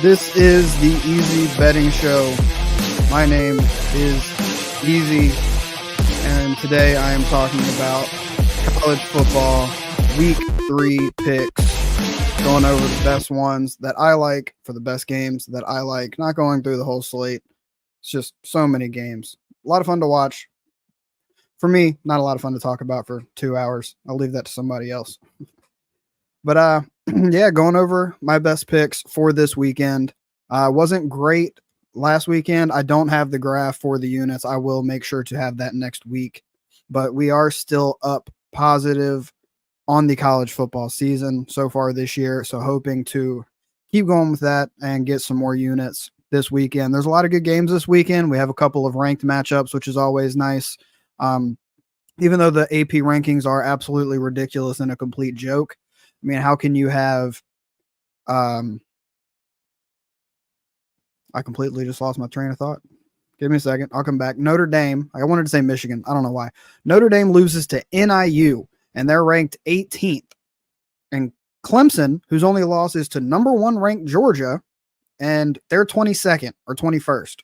This is the Easy Betting Show. My name is Easy, and today I am talking about college football week 3 picks, going over the best ones that I like for the best games that I like, not going through the whole slate. It's just so many games. A lot of fun to watch. For me, not a lot of fun to talk about for 2 hours. I'll leave that to somebody else. But yeah, going over my best picks for this weekend. Wasn't great last weekend. I don't have the graph for the units. I will make sure to have that next week. But we are still up positive on the college football season so far this year. So hoping to keep going with that and get some more units this weekend. There's a lot of good games this weekend. We have a couple of ranked matchups, which is always nice. Even though the AP rankings are absolutely ridiculous and a complete joke. I mean, how can you have I completely just lost my train of thought. Give me a second. I'll come back. Notre Dame. I wanted to say Michigan. I don't know why. Notre Dame loses to NIU, and they're ranked 18th. And Clemson, whose only loss is to number 1 ranked Georgia, and they're 22nd or 21st.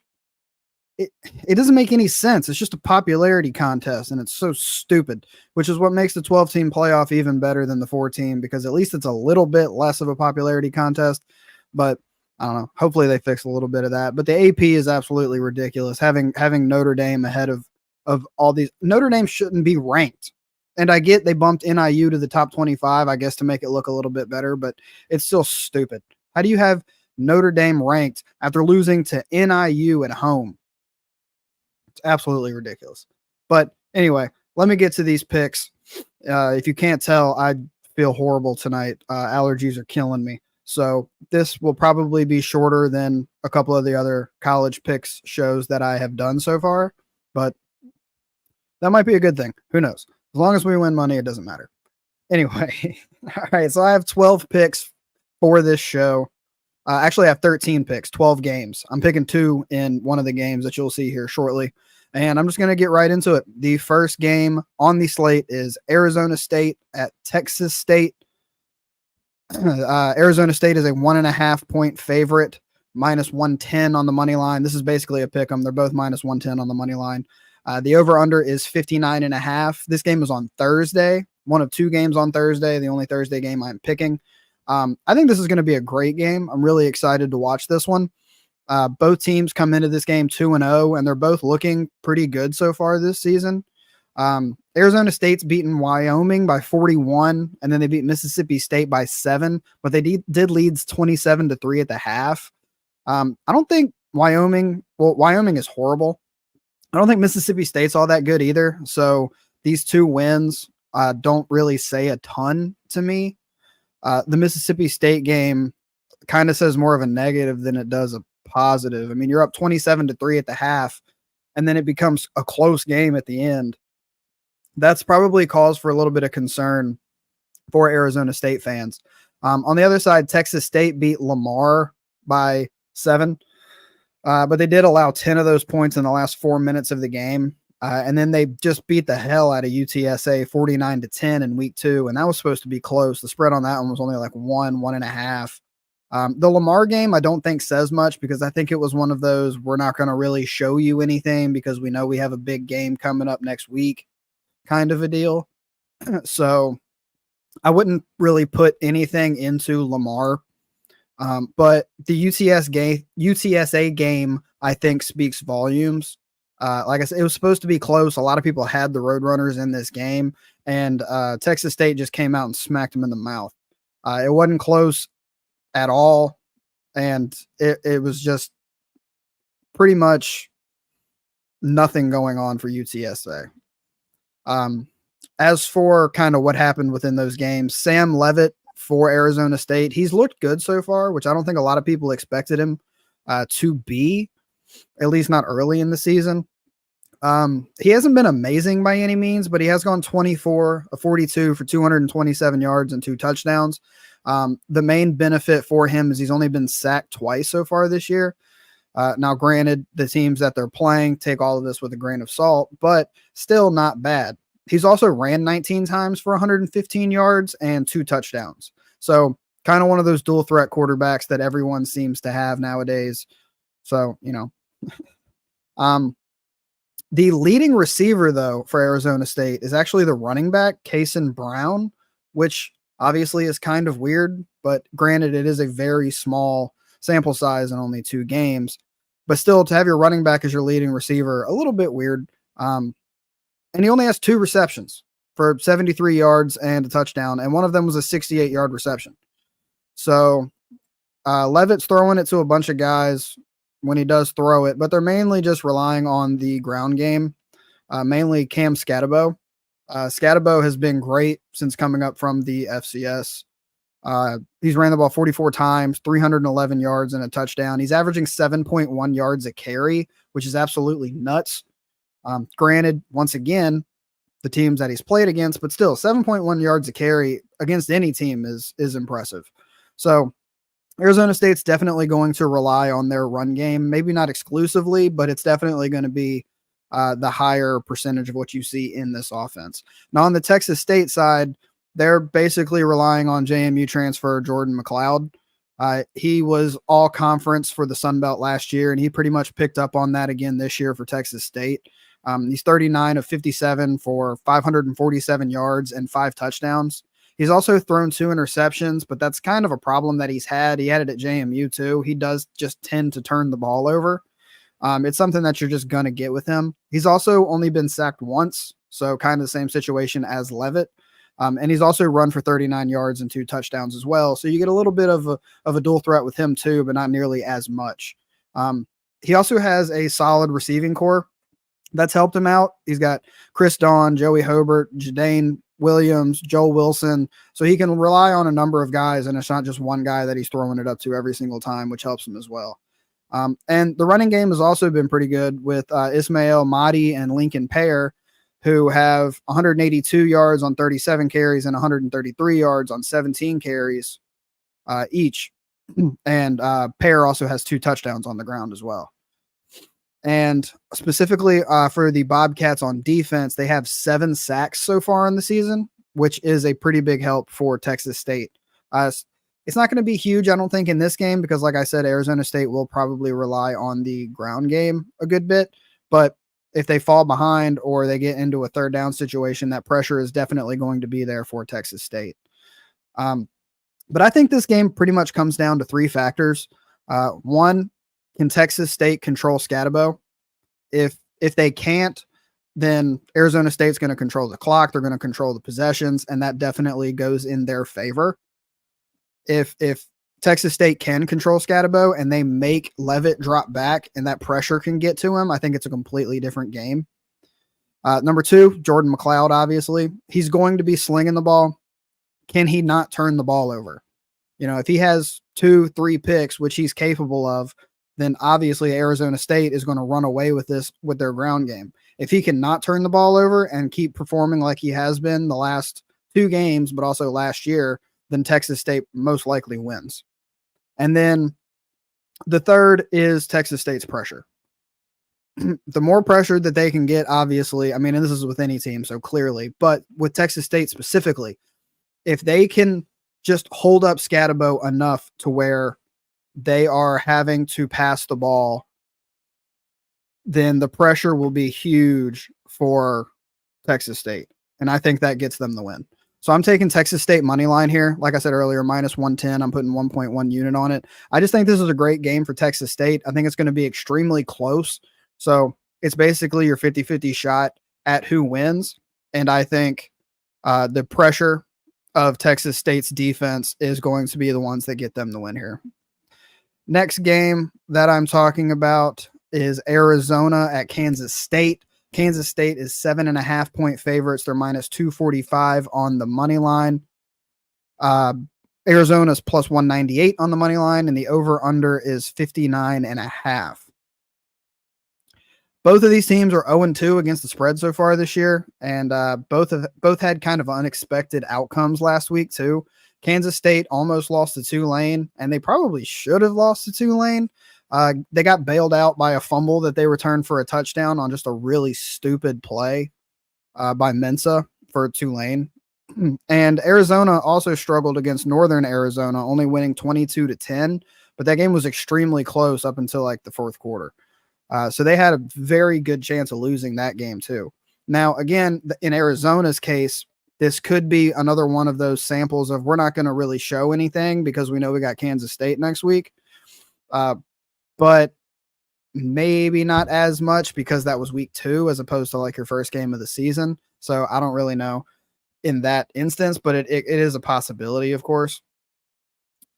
It doesn't make any sense. It's just a popularity contest, and it's so stupid, which is what makes the 12-team playoff even better than the 4-team, because at least it's a little bit less of a popularity contest. But I don't know. Hopefully they fix a little bit of that. But the AP is absolutely ridiculous. Having Notre Dame ahead of all these. Notre Dame shouldn't be ranked. And I get they bumped NIU to the top 25, I guess, to make it look a little bit better, but it's still stupid. How do you have Notre Dame ranked after losing to NIU at home? It's absolutely ridiculous. But anyway, let me get to these picks. If you can't tell, I feel horrible tonight. Allergies are killing me. So this will probably be shorter than a couple of the other college picks shows that I have done so far. But that might be a good thing. Who knows? As long as we win money, it doesn't matter. Anyway, all right. So I have 12 picks for this show. Actually, I have 13 picks, 12 games. I'm picking 2 in one of the games that you'll see here shortly. And I'm just going to get right into it. The first game on the slate is Arizona State at Texas State. Arizona State is a 1.5 point favorite, minus 110 on the money line. This is basically a pick 'em. They're both minus 110 on the money line. The over-under is 59.5. This game is on Thursday. One of 2 games on Thursday, the only Thursday game I'm picking. I think this is going to be a great game. I'm really excited to watch this one. Both teams come into this game 2-0, and they're both looking pretty good so far this season. Arizona State's beaten Wyoming by 41, and then they beat Mississippi State by 7, but they did leads 27-3 at the half. I don't think Wyoming is horrible. I don't think Mississippi State's all that good either. So these 2 wins don't really say a ton to me. The Mississippi State game kind of says more of a negative than it does a positive. I mean, you're up 27-3 at the half, and then it becomes a close game at the end. That's probably cause for a little bit of concern for Arizona State fans. On the other side, Texas State beat Lamar by 7, but they did allow 10 of those points in the last 4 minutes of the game. And then they just beat the hell out of UTSA 49-10 in week 2. And that was supposed to be close. The spread on that one was only like 1.5. The Lamar game, I don't think says much, because I think it was one of those, we're not going to really show you anything because we know we have a big game coming up next week kind of a deal. So I wouldn't really put anything into Lamar. But the UTSA game, I think, speaks volumes. Like I said, it was supposed to be close. A lot of people had the Roadrunners in this game, and Texas State just came out and smacked them in the mouth. It wasn't close at all, and it was just pretty much nothing going on for UTSA. As for kind of what happened within those games, Sam Leavitt for Arizona State, he's looked good so far, which I don't think a lot of people expected him to be, at least not early in the season. He hasn't been amazing by any means, but he has gone 24 of 42 for 227 yards and 2 touchdowns. The main benefit for him is he's only been sacked twice so far this year. Now, granted, the teams that they're playing take all of this with a grain of salt, but still not bad. He's also ran 19 times for 115 yards and 2 touchdowns. So Kind of one of those dual threat quarterbacks that everyone seems to have nowadays. So, the leading receiver, though, for Arizona State is actually the running back, Kason Brown, which obviously is kind of weird, but granted, it is a very small sample size and only 2 games. But still, to have your running back as your leading receiver, a little bit weird. And he only has 2 receptions for 73 yards and a touchdown, and one of them was a 68-yard reception. So Leavitt's throwing it to a bunch of guys when he does throw it, but they're mainly just relying on the ground game, mainly Cam Scatabo. Scatabo has been great since coming up from the FCS. He's ran the ball 44 times, 311 yards and a touchdown. He's averaging 7.1 yards a carry, which is absolutely nuts. Granted, once again, the teams that he's played against, but still 7.1 yards a carry against any team is impressive. So Arizona State's definitely going to rely on their run game, maybe not exclusively, but it's definitely going to be the higher percentage of what you see in this offense. Now, on the Texas State side, they're basically relying on JMU transfer Jordan McLeod. He was all conference for the Sun Belt last year, and he pretty much picked up on that again this year for Texas State. He's 39 of 57 for 547 yards and 5 touchdowns. He's also thrown 2 interceptions, but that's kind of a problem that he's had. He had it at JMU too. He does just tend to turn the ball over. It's something that you're just going to get with him. He's also only been sacked once, so kind of the same situation as Leavitt. And he's also run for 39 yards and 2 touchdowns as well. So you get a little bit of a dual threat with him too, but not nearly as much. He also has a solid receiving core that's helped him out. He's got Chris Dawn, Joey Hobart, Jadane Williams, Joel Wilson. So he can rely on a number of guys, and it's not just one guy that he's throwing it up to every single time, which helps him as well. And the running game has also been pretty good with Ismail Mahdi and Lincoln Pear, who have 182 yards on 37 carries and 133 yards on 17 carries each. And Pear also has 2 touchdowns on the ground as well. And specifically for the Bobcats on defense, they have 7 sacks so far in the season, which is a pretty big help for Texas State. It's not going to be huge, I don't think, in this game because, like I said, Arizona State will probably rely on the ground game a good bit. But if they fall behind or they get into a third down situation, that pressure is definitely going to be there for Texas State. But I think this game pretty much comes down to 3 factors. One, can Texas State control Scatabo? If they can't, then Arizona State's going to control the clock. They're going to control the possessions, and that definitely goes in their favor. If Texas State can control Scatabo and they make Leavitt drop back and that pressure can get to him, I think it's a completely different game. Number 2, Jordan McLeod, obviously. He's going to be slinging the ball. Can he not turn the ball over? If he has 2-3 picks, which he's capable of, then obviously Arizona State is going to run away with this with their ground game. If he cannot turn the ball over and keep performing like he has been the last 2 games, but also last year, then Texas State most likely wins. And then the third is Texas State's pressure. The more pressure that they can get, obviously, and this is with any team, so clearly, but with Texas State specifically, if they can just hold up Scatabo enough to where they are having to pass the ball, then the pressure will be huge for Texas State. And I think that gets them the win. So I'm taking Texas State money line here. Like I said earlier, minus 110. I'm putting 1.1 unit on it. I just think this is a great game for Texas State. I think it's going to be extremely close. So it's basically your 50-50 shot at who wins. And I think the pressure of Texas State's defense is going to be the ones that get them the win here. Next game that I'm talking about is Arizona at Kansas State. Kansas State is 7.5 point favorites. They're minus 245 on the money line. Arizona's plus 198 on the money line, and the over-under is 59.5. Both of these teams are 0-2 against the spread so far this year, and both had kind of unexpected outcomes last week too. Kansas State almost lost to Tulane, and they probably should have lost to Tulane. They got bailed out by a fumble that they returned for a touchdown on just a really stupid play by Mensa for Tulane. And Arizona also struggled against Northern Arizona, only winning 22-10. But that game was extremely close up until like the fourth quarter. So they had a very good chance of losing that game too. Now, again, in Arizona's case, this could be another one of those samples of we're not going to really show anything because we know we got Kansas State next week. But maybe not as much because that was week 2 as opposed to like your first game of the season. So I don't really know in that instance, but it is a possibility, of course.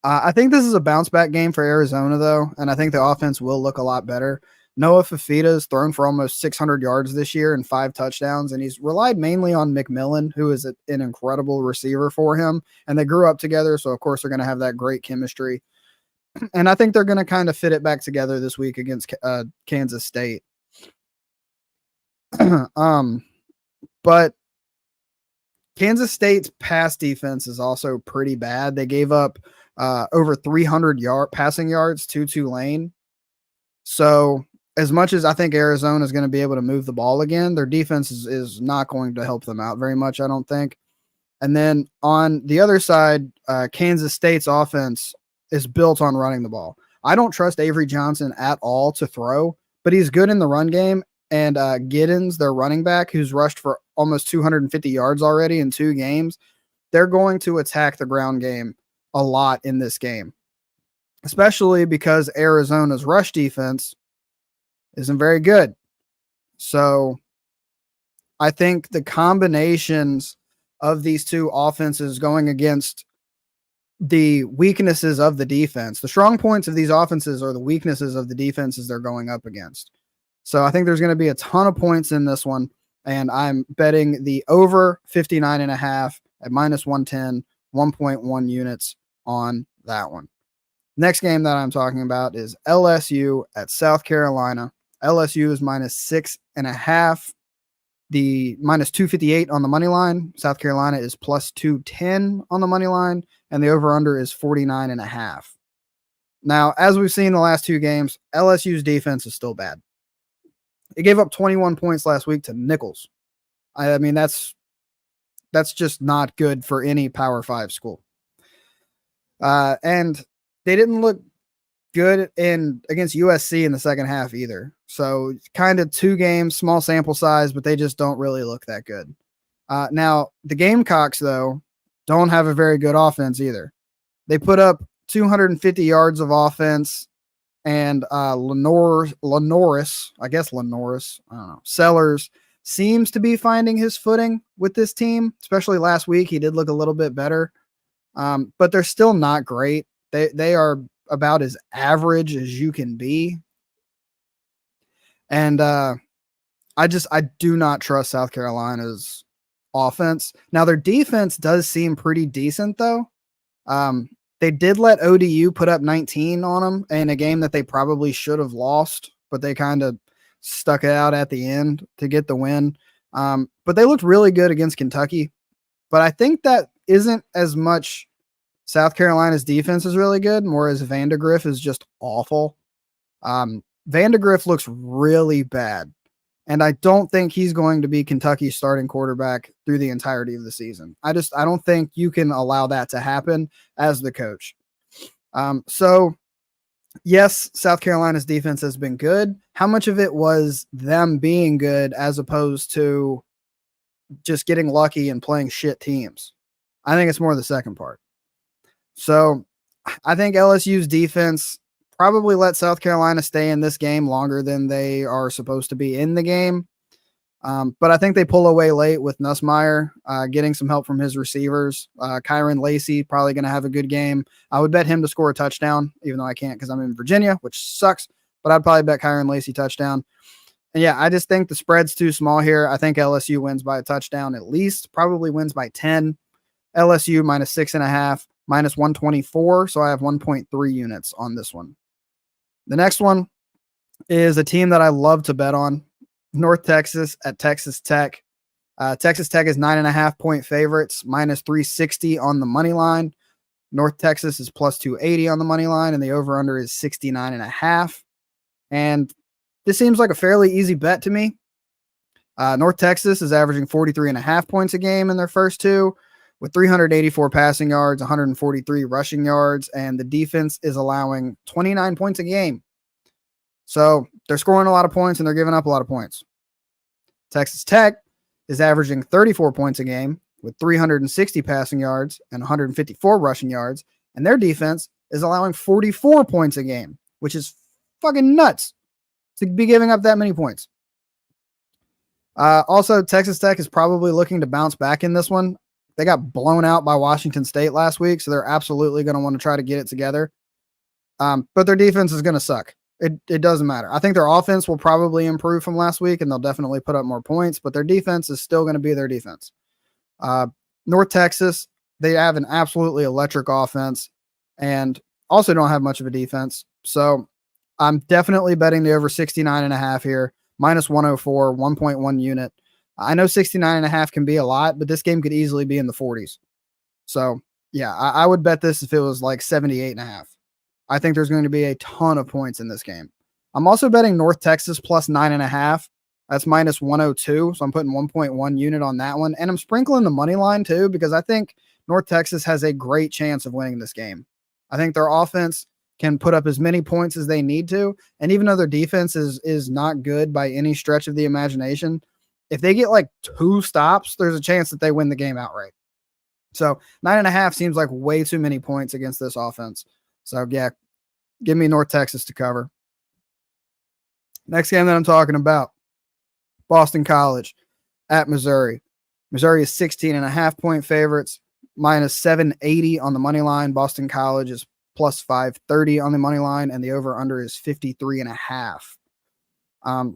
I think this is a bounce back game for Arizona, though, and I think the offense will look a lot better. Noah Fafita's thrown for almost 600 yards this year and 5 touchdowns, and he's relied mainly on McMillan, who is an incredible receiver for him. And they grew up together, so of course they're going to have that great chemistry. And I think they're going to kind of fit it back together this week against Kansas State. But Kansas State's pass defense is also pretty bad. They gave up over 300 passing yards to Tulane. So as much as I think Arizona is going to be able to move the ball again, their defense is not going to help them out very much, I don't think. And then on the other side, Kansas State's offense is built on running the ball. I don't trust Avery Johnson at all to throw, but he's good in the run game. And Giddens, their running back, who's rushed for almost 250 yards already in 2 games, they're going to attack the ground game a lot in this game, especially because Arizona's rush defense isn't very good. So I think the combinations of these two offenses going against the weaknesses of the defense, the strong points of these offenses are the weaknesses of the defenses they're going up against. So I think there's going to be a ton of points in this one, and I'm betting the over 59.5 at minus 110, 1.1 units on that one. Next game that I'm talking about is LSU at South Carolina. LSU is minus 6.5. The minus 258 on the money line. South Carolina is plus 210 on the money line, and the over-under is 49.5. Now, as we've seen in the last 2 games, LSU's defense is still bad. It gave up 21 points last week to Nichols. I mean, that's just not good for any Power 5 school. And they didn't look good against USC in the second half either. So kind of 2 games, small sample size, but they just don't really look that good. Now, the Gamecocks, though, don't have a very good offense either. They put up 250 yards of offense, and Lenoris, I don't know, Sellers seems to be finding his footing with this team, especially last week. He did look a little bit better, but they're still not great. They are about as average as you can be. And I do not trust South Carolina's offense. Now, their defense does seem pretty decent, though. They did let ODU put up 19 on them in a game that they probably should have lost, but they kind of stuck it out at the end to get the win. But they looked really good against Kentucky. But I think that isn't as much South Carolina's defense is really good, more as Vandegrift is just awful. Vandegrift looks really bad. And I don't think he's going to be Kentucky's starting quarterback through the entirety of the season. I don't think you can allow that to happen as the coach. So yes, South Carolina's defense has been good. How much of it was them being good as opposed to just getting lucky and playing shit teams? I think it's more the second part. So I think LSU's defense probably let South Carolina stay in this game longer than they are supposed to be in the game. But I think they pull away late with Nussmeier getting some help from his receivers. Kyron Lacey probably going to have a good game. I would bet him to score a touchdown, even though I can't because I'm in Virginia, which sucks. But I'd probably bet Kyron Lacey touchdown. And yeah, I just think the spread's too small here. I think LSU wins by a touchdown at least, probably wins by 10. LSU minus 6.5, minus 124. So I have 1.3 units on this one. The next one is a team that I love to bet on. North Texas at Texas Tech. Texas Tech is 9.5 point favorites, minus 360 on the money line. North Texas is plus 280 on the money line, and the over-under is 69.5. And this seems like a fairly easy bet to me. North Texas is averaging 43.5 points a game in their first 2. with 384 passing yards, 143 rushing yards, and the defense is allowing 29 points a game. So they're scoring a lot of points and they're giving up a lot of points. Texas Tech is averaging 34 points a game with 360 passing yards and 154 rushing yards, and their defense is allowing 44 points a game, which is fucking nuts to be giving up that many points. Also, Texas Tech is probably looking to bounce back in this one. They got blown out by Washington State last week, so they're absolutely going to want to try to get it together. But their defense is going to suck. It doesn't matter. I think their offense will probably improve from last week, and they'll definitely put up more points, but their defense is still going to be their defense. North Texas, they have an absolutely electric offense and also don't have much of a defense. So I'm definitely betting the over 69.5 here, minus 104, 1.1 unit. I know 69.5 can be a lot, but this game could easily be in the 40s. So yeah, I would bet this if it was like 78.5. I think there's going to be a ton of points in this game. I'm also betting North Texas plus 9.5. That's minus 102. So I'm putting 1.1 unit on that one. And I'm sprinkling the money line too, because I think North Texas has a great chance of winning this game. I think their offense can put up as many points as they need to. And even though their defense is not good by any stretch of the imagination, if they get like 2 stops, there's a chance that they win the game outright. So 9.5 seems like way too many points against this offense. So yeah, give me North Texas to cover. Next game that I'm talking about, Boston College at Missouri. Missouri is 16.5 point favorites, minus 780 on the money line. Boston College is plus 530 on the money line, and the over-under is 53.5.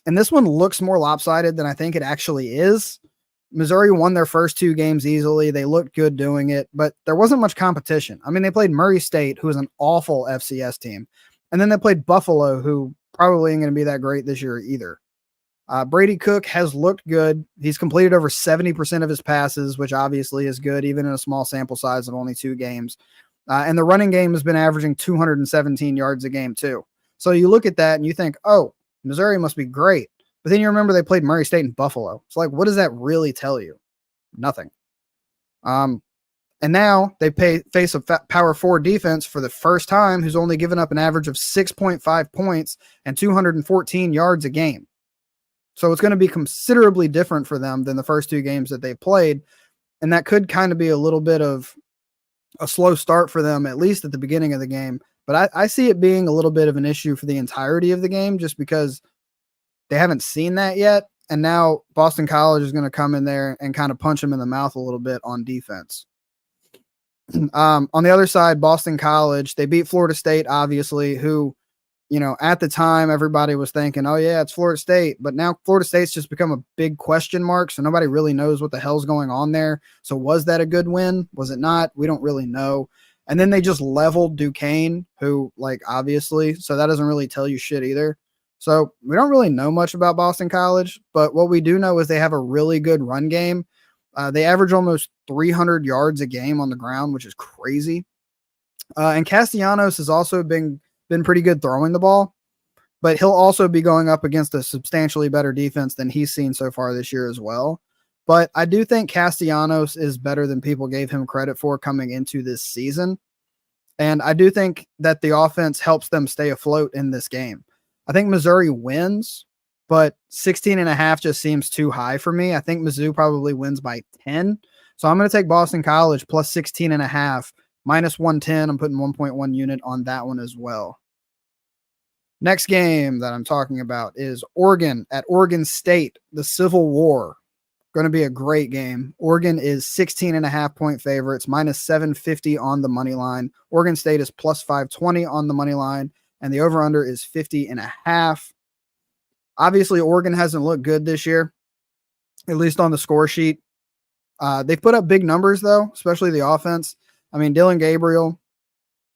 And this one looks more lopsided than I think it actually is. Missouri won their first 2 games easily. They looked good doing it, but there wasn't much competition. I mean, they played Murray State, who is an awful FCS team. And then they played Buffalo, who probably ain't going to be that great this year either. Brady Cook has looked good. He's completed over 70% of his passes, which obviously is good, even in a small sample size of only 2 games. And the running game has been averaging 217 yards a game too. So you look at that and you think, oh, Missouri must be great. But then you remember they played Murray State and Buffalo. It's like, what does that really tell you? Nothing. And now they face a Power 4 defense for the first time who's only given up an average of 6.5 points and 214 yards a game. So it's going to be considerably different for them than the first 2 games that they played. And that could kind of be a little bit of a slow start for them, at least at the beginning of the game. But I see it being a little bit of an issue for the entirety of the game just because they haven't seen that yet. And now Boston College is going to come in there and kind of punch them in the mouth a little bit on defense. On the other side, Boston College, they beat Florida State, obviously, who, you know, at the time, everybody was thinking, oh, yeah, it's Florida State. But now Florida State's just become a big question mark. So nobody really knows what the hell's going on there. So was that a good win? Was it not? We don't really know. And then they just leveled Duquesne, who, like, obviously, so that doesn't really tell you shit either. So we don't really know much about Boston College, but what we do know is they have a really good run game. They average almost 300 yards a game on the ground, which is crazy. And Castellanos has also been pretty good throwing the ball, but he'll also be going up against a substantially better defense than he's seen so far this year as well. But I do think Castellanos is better than people gave him credit for coming into this season. And I do think that the offense helps them stay afloat in this game. I think Missouri wins, but 16.5 just seems too high for me. I think Mizzou probably wins by 10. So I'm going to take Boston College plus 16.5, minus 110. I'm putting 1.1 unit on that one as well. Next game that I'm talking about is Oregon at Oregon State, the Civil War. Going to be a great game. Oregon is 16.5 point favorites, minus 750 on the money line. Oregon State is plus 520 on the money line, and the over-under is 50.5. Obviously, Oregon hasn't looked good this year, at least on the score sheet. They've put up big numbers, though, especially the offense. I mean, Dylan Gabriel,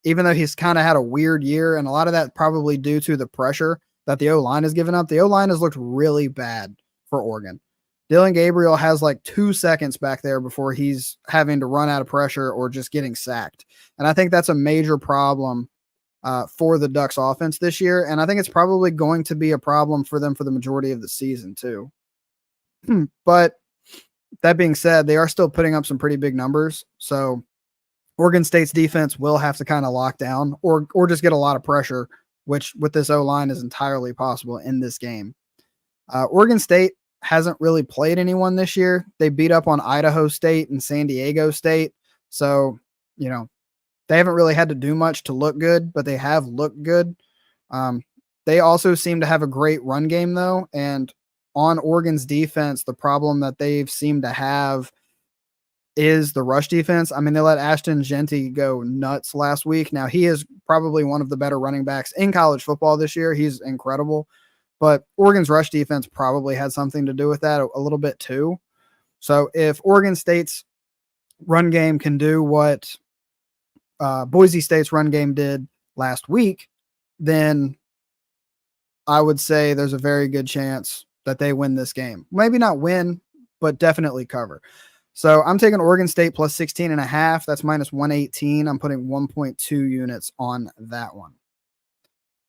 even though he's kind of had a weird year, and a lot of that probably due to the pressure that the O-line has given up, the O-line has looked really bad for Oregon. Dylan Gabriel has like 2 seconds back there before he's having to run out of pressure or just getting sacked. And I think that's a major problem for the Ducks offense this year. And I think it's probably going to be a problem for them for the majority of the season too. But That being said, they are still putting up some pretty big numbers. So Oregon State's defense will have to kind of lock down or just get a lot of pressure, which with this O line is entirely possible in this game. Oregon State hasn't really played anyone this year. They beat up on Idaho State and San Diego State. So, they haven't really had to do much to look good, but they have looked good. They also seem to have a great run game, though. And on Oregon's defense, the problem that they've seemed to have is the rush defense. I mean, they let Ashton Jeanty go nuts last week. Now, he is probably one of the better running backs in college football this year. He's incredible. But Oregon's rush defense probably had something to do with that a little bit too. So if Oregon State's run game can do what Boise State's run game did last week, then I would say there's a very good chance that they win this game. Maybe not win, but definitely cover. So I'm taking Oregon State plus 16.5. That's minus 118. I'm putting 1.2 units on that one.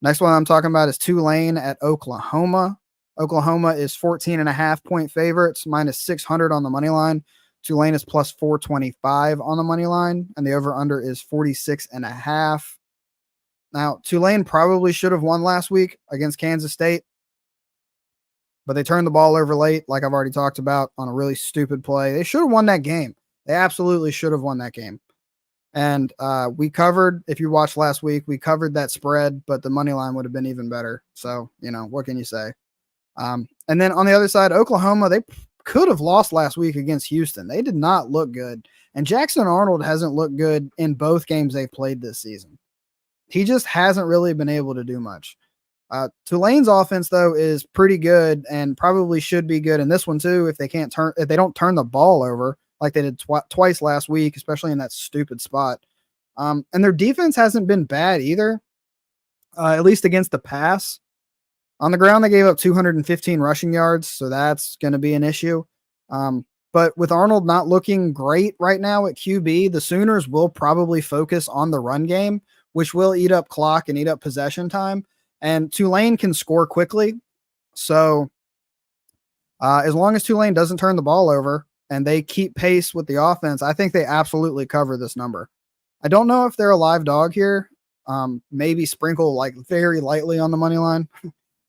Next one I'm talking about is Tulane at Oklahoma. Oklahoma is 14.5 point favorites, minus 600 on the money line. Tulane is plus 425 on the money line, and the over-under is 46.5. Now, Tulane probably should have won last week against Kansas State, but they turned the ball over late, like I've already talked about, on a really stupid play. They should have won that game. They absolutely should have won that game. And we covered, if you watched last week, we covered that spread, but the money line would have been even better. So, what can you say? And then on the other side, Oklahoma, they could have lost last week against Houston. They did not look good. And Jackson Arnold hasn't looked good in both games they've played this season. He just hasn't really been able to do much. Tulane's offense, though, is pretty good and probably should be good in this one, too, if they don't turn the ball over like they did twice last week, especially in that stupid spot. And their defense hasn't been bad either, at least against the pass. On the ground, they gave up 215 rushing yards, so that's going to be an issue. But with Arnold not looking great right now at QB, the Sooners will probably focus on the run game, which will eat up clock and eat up possession time. And Tulane can score quickly. So as long as Tulane doesn't turn the ball over and they keep pace with the offense, I think they absolutely cover this number. I don't know if they're a live dog here. Maybe sprinkle like very lightly on the money line.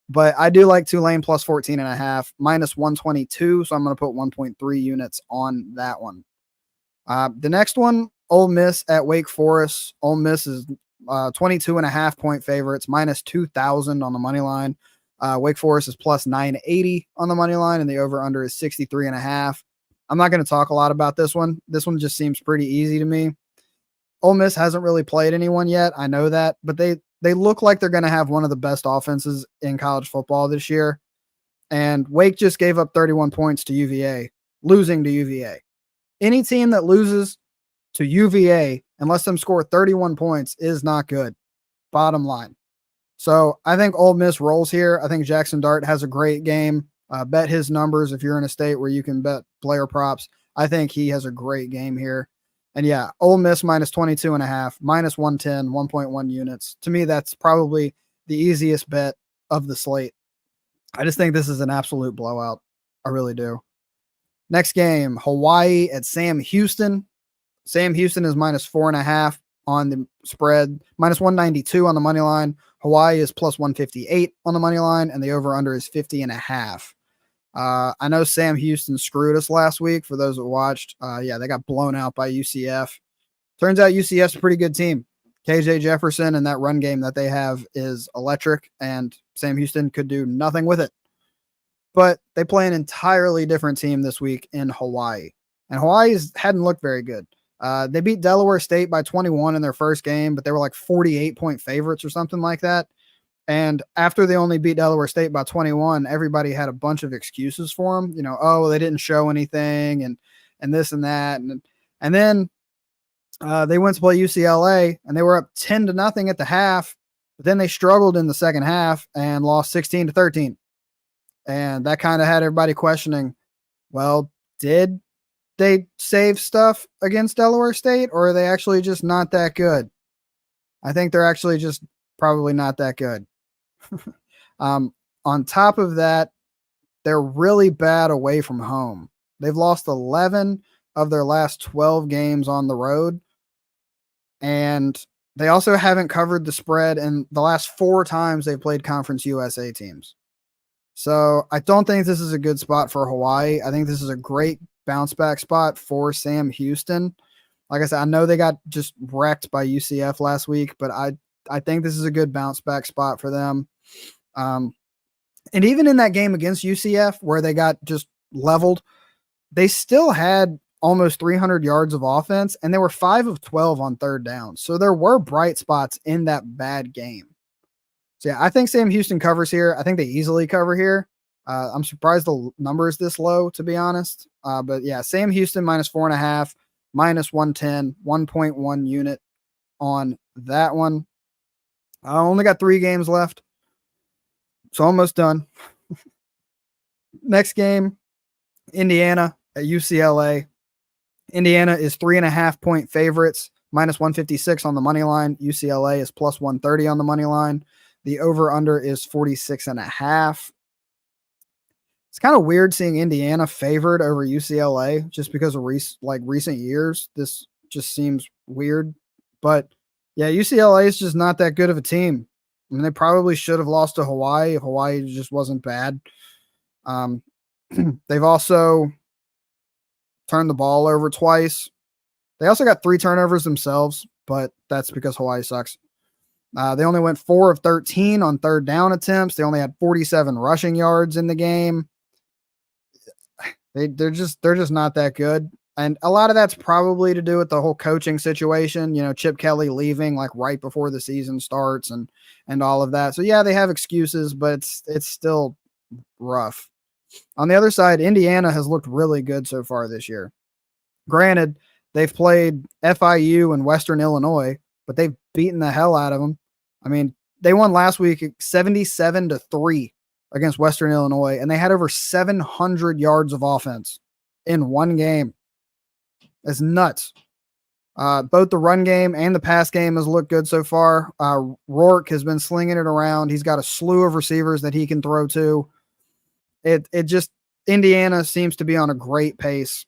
But I do like Tulane plus 14.5, minus 122. So I'm going to put 1.3 units on that one. The next one, Ole Miss at Wake Forest. Ole Miss is 22.5 point favorites, minus 2,000 on the money line. Wake Forest is plus 980 on the money line, and the over-under is 63.5. I'm not going to talk a lot about this one. This one just seems pretty easy to me. Ole Miss hasn't really played anyone yet. I know that, but they look like they're going to have one of the best offenses in college football this year. And Wake just gave up 31 points to UVA, losing to UVA. Any team that loses to UVA, unless them score 31 points, is not good. Bottom line. So I think Ole Miss rolls here. I think Jackson Dart has a great game. Bet his numbers if you're in a state where you can bet player props. I think he has a great game here. And yeah, Ole Miss minus 22.5, minus 110, 1.1 units. To me, that's probably the easiest bet of the slate. I just think this is an absolute blowout. I really do. Next game, Hawaii at Sam Houston. Sam Houston is minus 4.5 on the spread, minus 192 on the money line. Hawaii is plus 158 on the money line, and the over-under is 50.5. I know Sam Houston screwed us last week for those that watched. They got blown out by UCF. Turns out UCF's a pretty good team. KJ Jefferson and that run game that they have is electric, and Sam Houston could do nothing with it. But they play an entirely different team this week in Hawaii, and Hawaii hadn't looked very good. They beat Delaware State by 21 in their first game, but they were like 48-point favorites or something like that. And after they only beat Delaware State by 21, everybody had a bunch of excuses for them. They didn't show anything and this and that. And then they went to play UCLA and they were up 10-0 at the half, but then they struggled in the second half and lost 16-13. And that kind of had everybody questioning, well, did they save stuff against Delaware State, or are they actually just not that good? I think they're actually just probably not that good. On top of that, they're really bad away from home. They've lost 11 of their last 12 games on the road. And they also haven't covered the spread in the last 4 times they've played Conference USA teams. So I don't think this is a good spot for Hawaii. I think this is a great bounce back spot for Sam Houston. Like I said, I know they got just wrecked by UCF last week, but I think this is a good bounce back spot for them. And even in that game against UCF where they got just leveled, they still had almost 300 yards of offense, and they were 5 of 12 on third down. So there were bright spots in that bad game. So yeah, I think Sam Houston covers here. I think they easily cover here. I'm surprised the number is this low, to be honest. But yeah, Sam Houston minus 4.5, minus 110, 1.1 unit on that one. I only got 3 games left. So almost done. Next game, Indiana at UCLA. Indiana is 3.5-point favorites, minus 156 on the money line. UCLA is plus 130 on the money line. The over-under is 46.5. It's kind of weird seeing Indiana favored over UCLA just because of recent years. This just seems weird. But yeah, UCLA is just not that good of a team. I mean, they probably should have lost to Hawaii if Hawaii just wasn't bad. They've also turned the ball over twice. They also got 3 turnovers themselves, but that's because Hawaii sucks. They only went 4 of 13 on third down attempts. They only had 47 rushing yards in the game. They're just not that good. And a lot of that's probably to do with the whole coaching situation, Chip Kelly leaving like right before the season starts and all of that. So yeah, they have excuses, but it's still rough. On the other side, Indiana has looked really good so far this year. Granted, they've played FIU and Western Illinois, but they've beaten the hell out of them. I mean, they won last week 77-3 against Western Illinois, and they had over 700 yards of offense in one game. It's nuts. Both the run game and the pass game has looked good so far. Rourke has been slinging it around. He's got a slew of receivers that he can throw to. It just Indiana seems to be on a great pace.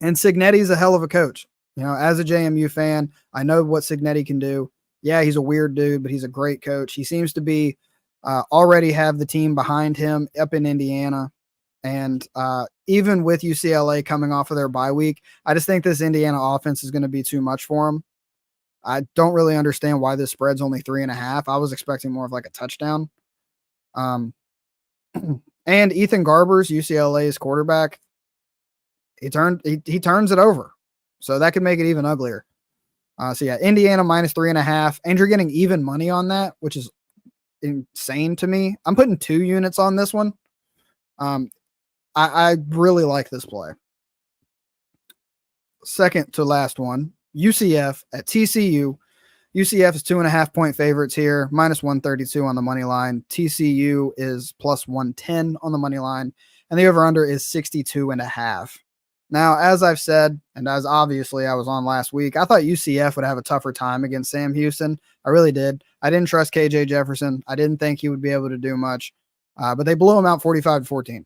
And Cignetti's a hell of a coach. As a JMU fan, I know what Cignetti can do. Yeah, he's a weird dude, but he's a great coach. He seems to be already have the team behind him up in Indiana. And even with UCLA coming off of their bye week, I just think this Indiana offense is going to be too much for them. I don't really understand why this spread's only 3.5. I was expecting more of like a touchdown. And Ethan Garbers, UCLA's quarterback, he turns it over. So that could make it even uglier. So yeah, Indiana minus 3.5. And you're getting even money on that, which is insane to me. I'm putting 2 units on this one. I really like this play. Second to last one, UCF at TCU. UCF is 2.5-point favorites here, minus 132 on the money line. TCU is plus 110 on the money line, and the over-under is 62.5. Now, as I've said, and as obviously I was on last week, I thought UCF would have a tougher time against Sam Houston. I really did. I didn't trust KJ Jefferson. I didn't think he would be able to do much, but they blew him out 45-14.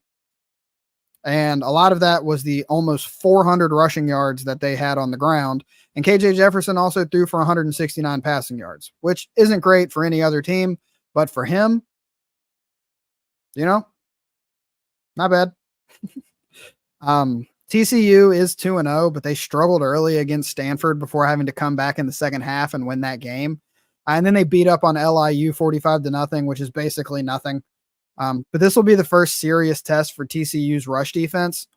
And a lot of that was the almost 400 rushing yards that they had on the ground. And KJ Jefferson also threw for 169 passing yards, which isn't great for any other team, but for him, not bad. TCU is 2-0, but they struggled early against Stanford before having to come back in the second half and win that game. And then they beat up on LIU 45-0, which is basically nothing. But this will be the first serious test for TCU's rush defense.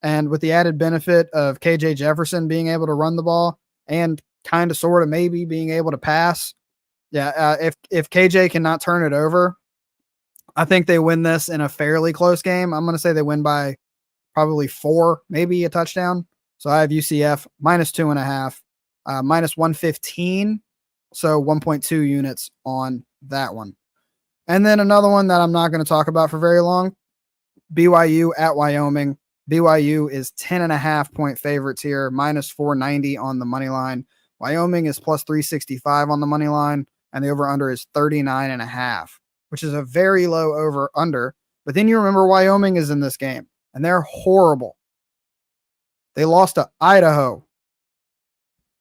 And with the added benefit of KJ Jefferson being able to run the ball and kind of sort of maybe being able to pass. Yeah. If KJ cannot turn it over, I think they win this in a fairly close game. I'm going to say they win by probably 4, maybe a touchdown. So I have UCF minus 2.5, minus 115. So 1.2 units on that one. And then another one that I'm not going to talk about for very long, BYU at Wyoming. BYU is 10.5-point favorites here, minus 490 on the money line. Wyoming is plus 365 on the money line, and the over-under is 39.5, which is a very low over-under. But then you remember Wyoming is in this game, and they're horrible. They lost to Idaho.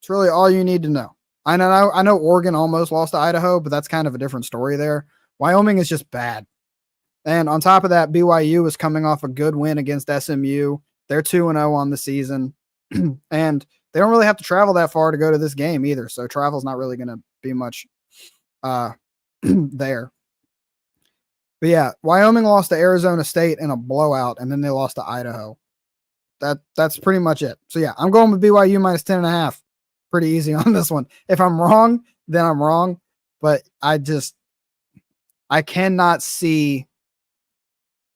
It's really all you need to know. I know Oregon almost lost to Idaho, but that's kind of a different story there. Wyoming is just bad. And on top of that, BYU is coming off a good win against SMU. They're 2-0 on the season. And they don't really have to travel that far to go to this game either. So travel's not really going to be much there. But yeah, Wyoming lost to Arizona State in a blowout, and then they lost to Idaho. That's pretty much it. So yeah, I'm going with BYU minus 10.5. Pretty easy on this one. If I'm wrong, then I'm wrong. But I cannot see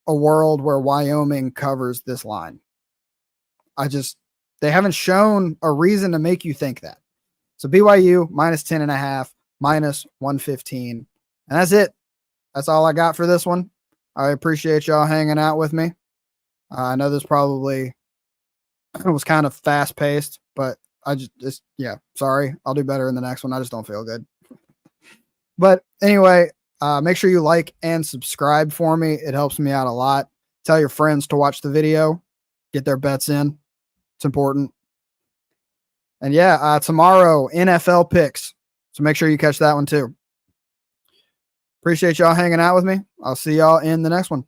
a world where Wyoming covers this line. They haven't shown a reason to make you think that. So BYU minus 10.5, minus 115. And that's it. That's all I got for this one. I appreciate y'all hanging out with me. I know this probably was kind of fast paced, but sorry. I'll do better in the next one. I just don't feel good. But anyway, make sure you like and subscribe for me. It helps me out a lot. Tell your friends to watch the video, get their bets in. It's important. And yeah, tomorrow, NFL picks. So make sure you catch that one too. Appreciate y'all hanging out with me. I'll see y'all in the next one.